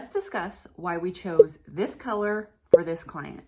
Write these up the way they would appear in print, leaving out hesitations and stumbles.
let's discuss why we chose this color for this client.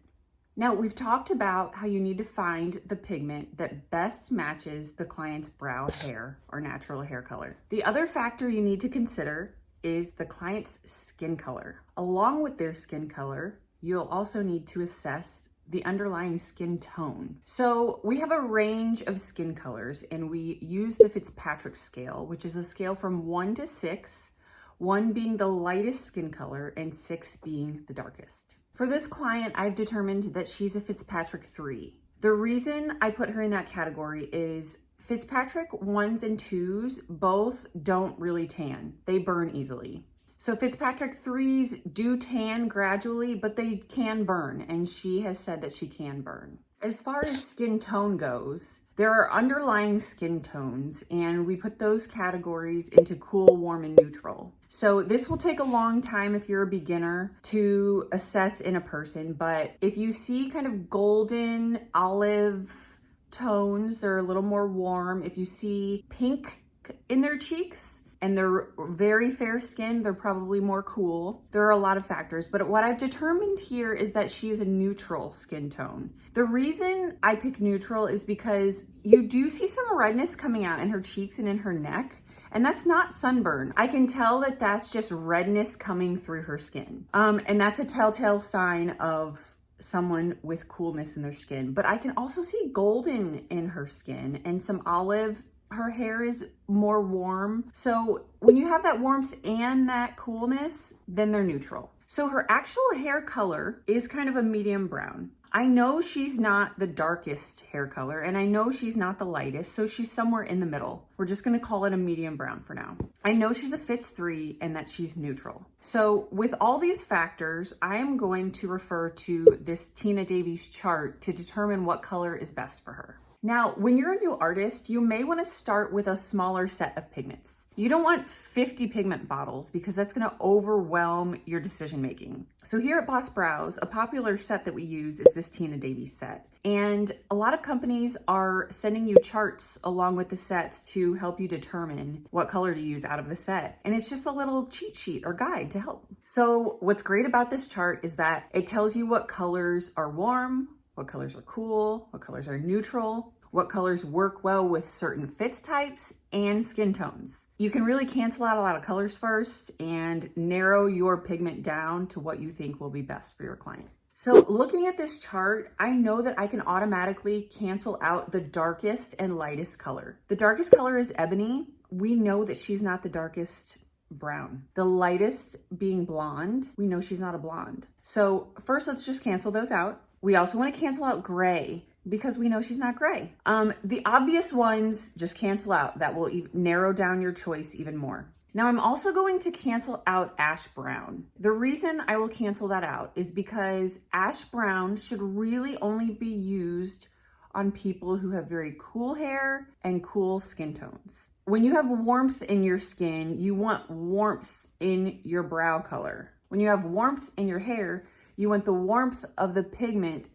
Now, we've talked about how you need to find the pigment that best matches the client's brow hair or natural hair color. The other factor you need to consider is the client's skin color. Along with their skin color, you'll also need to assess the underlying skin tone. So we have a range of skin colors and we use the Fitzpatrick scale, which is a scale from 1 to 6, 1 being the lightest skin color and 6 being the darkest. For this client, I've determined that she's a Fitzpatrick 3. The reason I put her in that category is Fitzpatrick 1s and 2s both don't really tan. They burn easily. So Fitzpatrick 3s do tan gradually, but they can burn, and she has said that she can burn. As far as skin tone goes, there are underlying skin tones, and we put those categories into cool, warm, and neutral. So this will take a long time if you're a beginner to assess in a person, but if you see kind of golden olive tones, they're a little more warm. If you see pink in their cheeks, and they're very fair skin, they're probably more cool. There are a lot of factors, but what I've determined here is that she is a neutral skin tone. The reason I pick neutral is because you do see some redness coming out in her cheeks and in her neck, and that's not sunburn. I can tell that that's just redness coming through her skin. And that's a telltale sign of someone with coolness in their skin. But I can also see golden in her skin and some olive. Her hair is more warm. So when you have that warmth and that coolness, then they're neutral. So her actual hair color is kind of a medium brown. I know she's not the darkest hair color and I know she's not the lightest, so she's somewhere in the middle. We're just gonna call it a medium brown for now. I know she's a Fitz 3 and that she's neutral. So with all these factors, I am going to refer to this Tina Davies chart to determine what color is best for her. Now, when you're a new artist, you may want to start with a smaller set of pigments. You don't want 50 pigment bottles because that's going to overwhelm your decision making. So here at Boss Brows, a popular set that we use is this Tina Davies set. And a lot of companies are sending you charts along with the sets to help you determine what color to use out of the set. And it's just a little cheat sheet or guide to help. So what's great about this chart is that it tells you what colors are warm, what colors are cool, what colors are neutral, what colors work well with certain fits types and skin tones. You can really cancel out a lot of colors first and narrow your pigment down to what you think will be best for your client. So looking at this chart, I know that I can automatically cancel out the darkest and lightest color. The darkest color is ebony. We know that she's not the darkest brown. The lightest being blonde, we know she's not a blonde. So first, let's just cancel those out. We also want to cancel out gray because we know she's not gray. The obvious ones just cancel out. That will narrow down your choice even more. Now I'm also going to cancel out ash brown. The reason I will cancel that out is because ash brown should really only be used on people who have very cool hair and cool skin tones. When you have warmth in your skin, you want warmth in your brow color. When you have warmth in your hair, you want the warmth of the pigment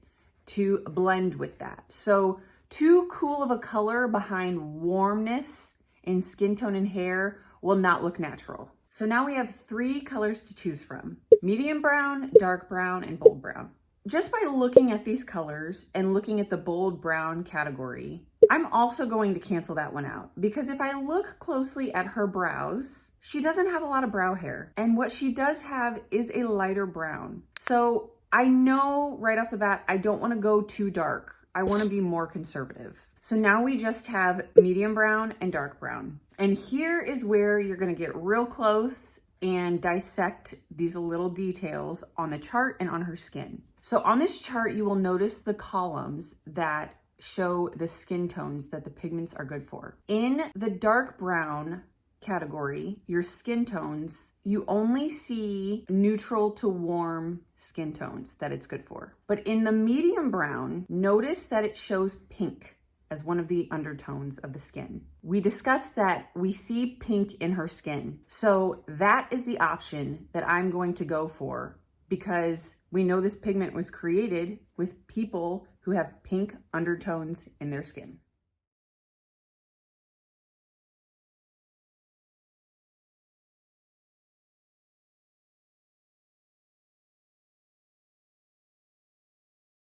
to blend with that. So too cool of a color behind warmness in skin tone and hair will not look natural. So now we have 3 colors to choose from: medium brown, dark brown, and bold brown. Just by looking at these colors and looking at the bold brown category, I'm also going to cancel that one out because if I look closely at her brows, she doesn't have a lot of brow hair. And what she does have is a lighter brown. So I know right off the bat, I don't want to go too dark. I want to be more conservative. So now we just have medium brown and dark brown. And here is where you're going to get real close and dissect these little details on the chart and on her skin. So on this chart, you will notice the columns that show the skin tones that the pigments are good for. In the dark brown category, your skin tones, you only see neutral to warm skin tones that it's good for. But in the medium brown, notice that it shows pink as one of the undertones of the skin. We discussed that we see pink in her skin. So that is the option that I'm going to go for because we know this pigment was created with people who have pink undertones in their skin.